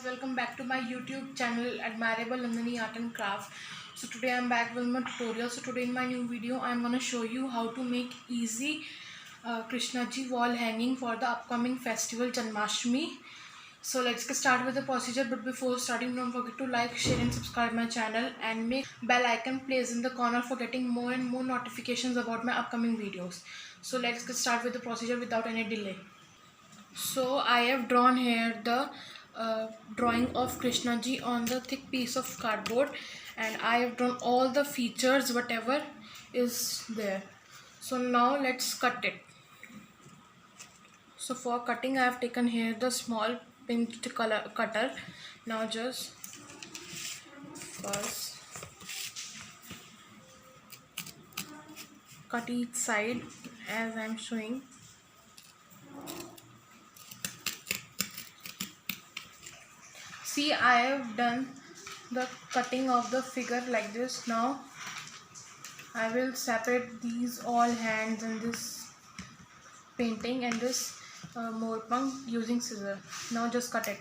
Welcome back to my YouTube channel Admirable Nandini Art and Craft. So today I'm back with my tutorial. So today in my new video I'm gonna show you how to make easy Krishna ji wall hanging for the upcoming festival Janmashtami. So let's get started with the procedure, but before starting don't forget to like, share and subscribe my channel and make bell icon placed in the corner for getting more and more notifications about my upcoming videos. So let's get started with the procedure without any delay. So I have drawn here the drawing of Krishna ji on the thick piece of cardboard, and I have drawn all the features whatever is there. So now let's cut it. So for cutting I have taken here the small pinched color cutter. Now just first cut each side as I am showing. See, I have done the cutting of the figure like this. Now I will separate these all hands and this painting and this morpang using scissor. Now just cut it.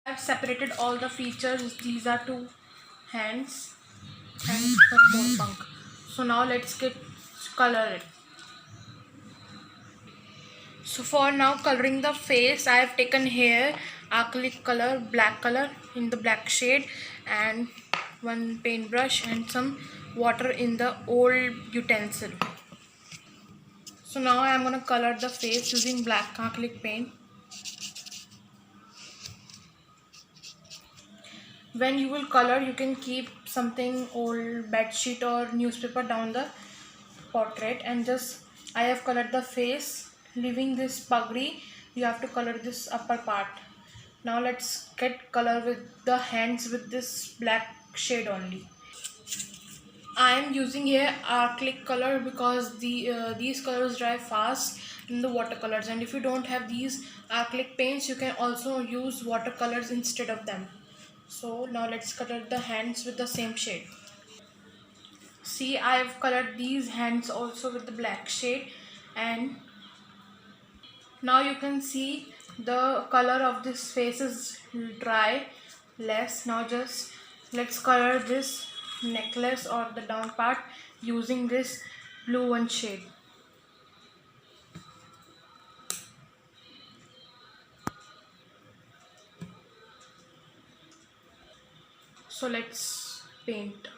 I have separated all the features. These are two hands and some morpang. So now let's get color it. So for now coloring the face, I have taken here acrylic color, black color in the black shade, and one paintbrush and some water in the old utensil. So now I am going to color the face using black acrylic paint. When you will color, you can keep something old bed sheet or newspaper down the portrait, and just I have colored the face, leaving this pagri. You have to color this upper part. Now let's get color with the hands with this black shade only. I am using here acrylic color because these colors dry fast in the watercolors, and if you don't have these acrylic paints, you can also use watercolors instead of them. So now let's color the hands with the same shade. See, I have colored these hands also with the black shade, and now you can see the color of this face is dry less. Now just let's color this necklace or the down part using this blue one shade. So let's paint.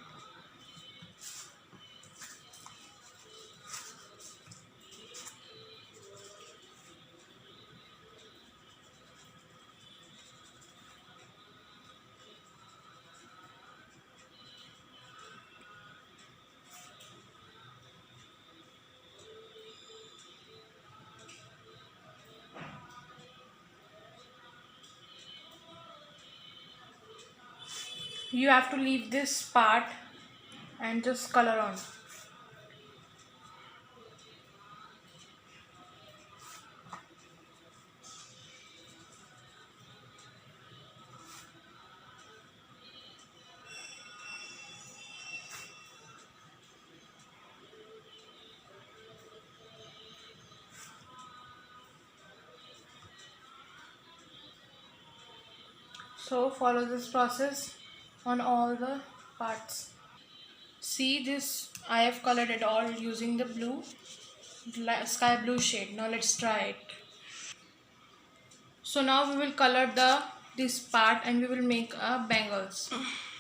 You have to leave this part and just color on. So follow this process on all the parts. See this, I have colored it all using the blue sky blue shade. Now let's try it. So now we will color this part and we will make a bangles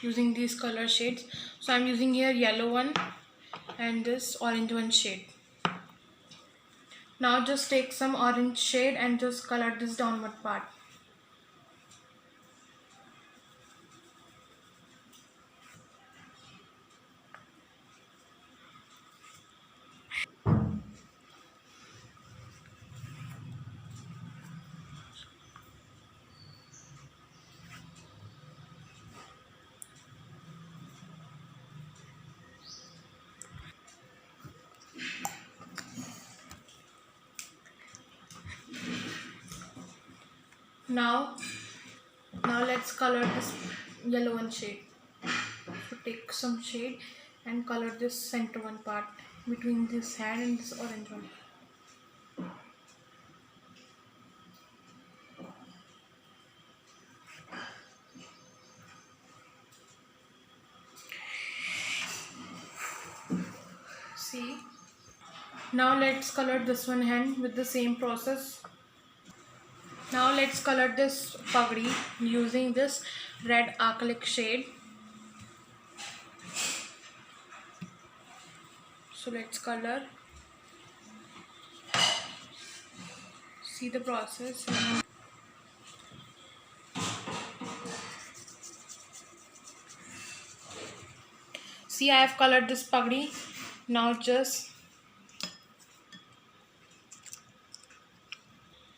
using these color shades. So I'm using here yellow one and this orange one shade. Now just take some orange shade and just color this downward part. Now let's color this yellow one shade. So take some shade and color this center one part between this hand and this orange one. See, now let's color this one hand with the same process. Now let's color this pagdi using this red acrylic shade. So let's color. See the process. See, I have colored this pagdi. Now just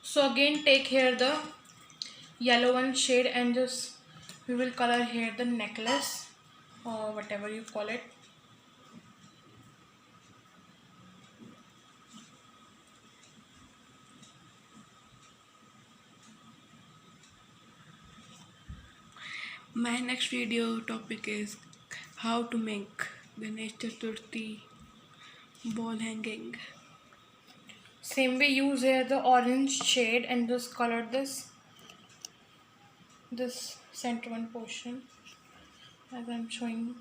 so again take here the yellow one shade and just we will color here the necklace or whatever you call it. My next video topic is how to make Ganesh Chaturthi ball hanging. Same way, use here the orange shade and just color this center one portion as I'm showing.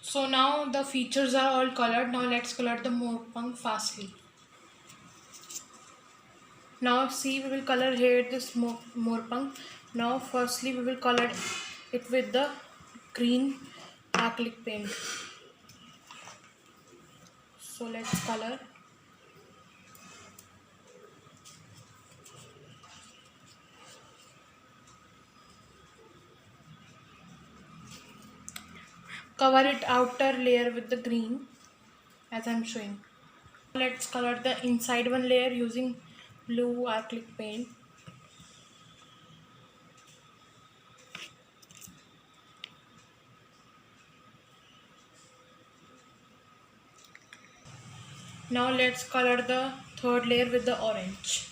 So now the features are all colored. Now let's color the morpang fastly. Now see, we will color here this morpang. Now firstly we will color it with the green acrylic paint. So let's color. Cover it outer layer with the green as I'm showing. Let's color the inside one layer using blue acrylic paint. Now let's color the third layer with the orange.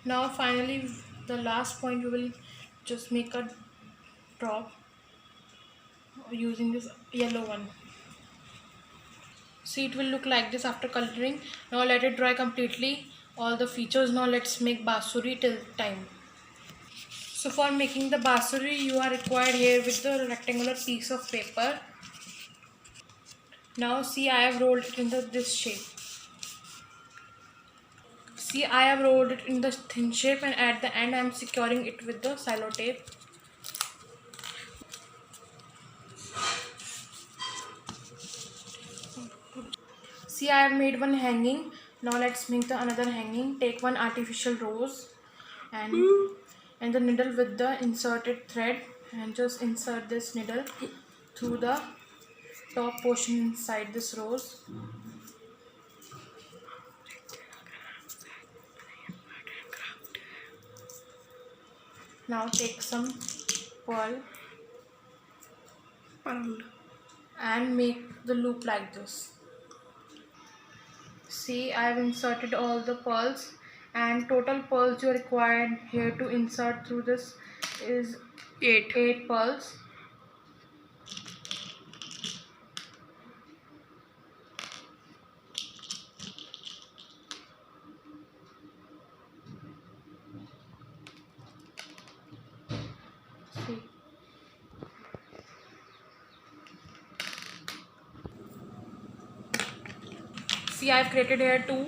Now finally the last point we will just make a drop using this yellow one. See, it will look like this after coloring. Now let it dry completely all the features. Now let's make basuri till time. So for making the basuri you are required here with the rectangular piece of paper. Now see, I have rolled it in this shape. See, I have rolled it in the thin shape and at the end I am securing it with the silo tape. See, I have made one hanging. Now let's make the another hanging. Take one artificial rose and the needle with the inserted thread and just insert this needle through the top portion inside this rose. Now take some pearl and make the loop like this. See, I have inserted all the pearls and total pearls you are required here to insert through this is 8 pearls. See. See, I have created here 2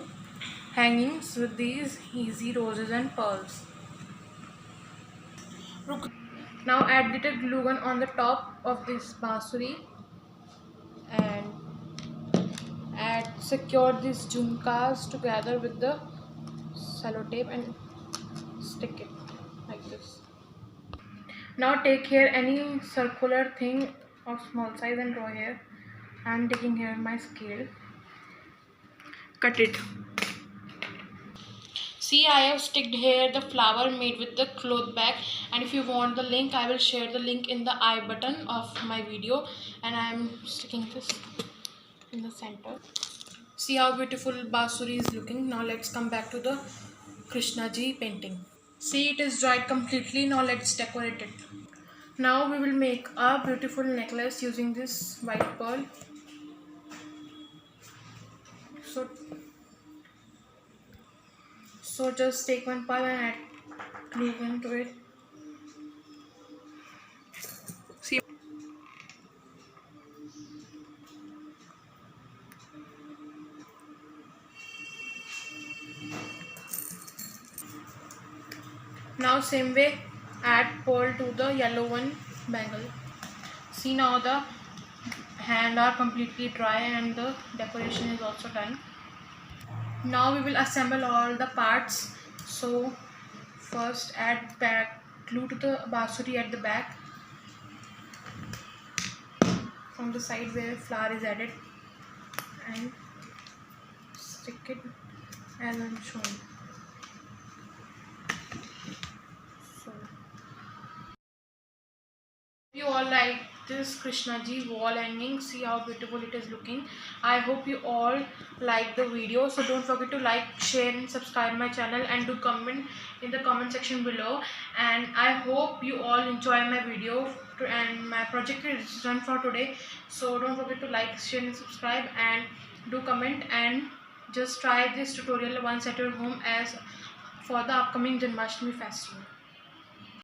hangings with these easy roses and pearls. Now add little glue gun on the top of this basuri and secure these jhumkas together with the cello tape and stick it like this. Now take here any circular thing of small size and draw here I'm taking here my scale. Cut it. See, I have sticked here the flower made with the cloth bag, and if you want the link, I will share the link in the I button of my video. And I am sticking this in the center. See how beautiful Basuri is looking. Now let's come back to the Krishna Ji painting. See, it is dried completely. Now let's decorate it. Now we will make a beautiful necklace using this white pearl. So, so just take one pearl and add glue into it. See. Now same way, add pearl to the yellow one bangle. See, now the hand are completely dry and the decoration is also done. Now we will assemble all the parts. So first add back glue to the basuri at the back from the side where flower is added and stick it as I'm showing. So you all like this Krishna Ji wall hanging. See how beautiful it is looking. I hope you all like the video. So don't forget to like, share and subscribe my channel, and do comment in the comment section below. And I hope you all enjoy my video and my project is done for today. So don't forget to like, share and subscribe, and do comment, and just try this tutorial once at your home as for the upcoming Janmashtami festival.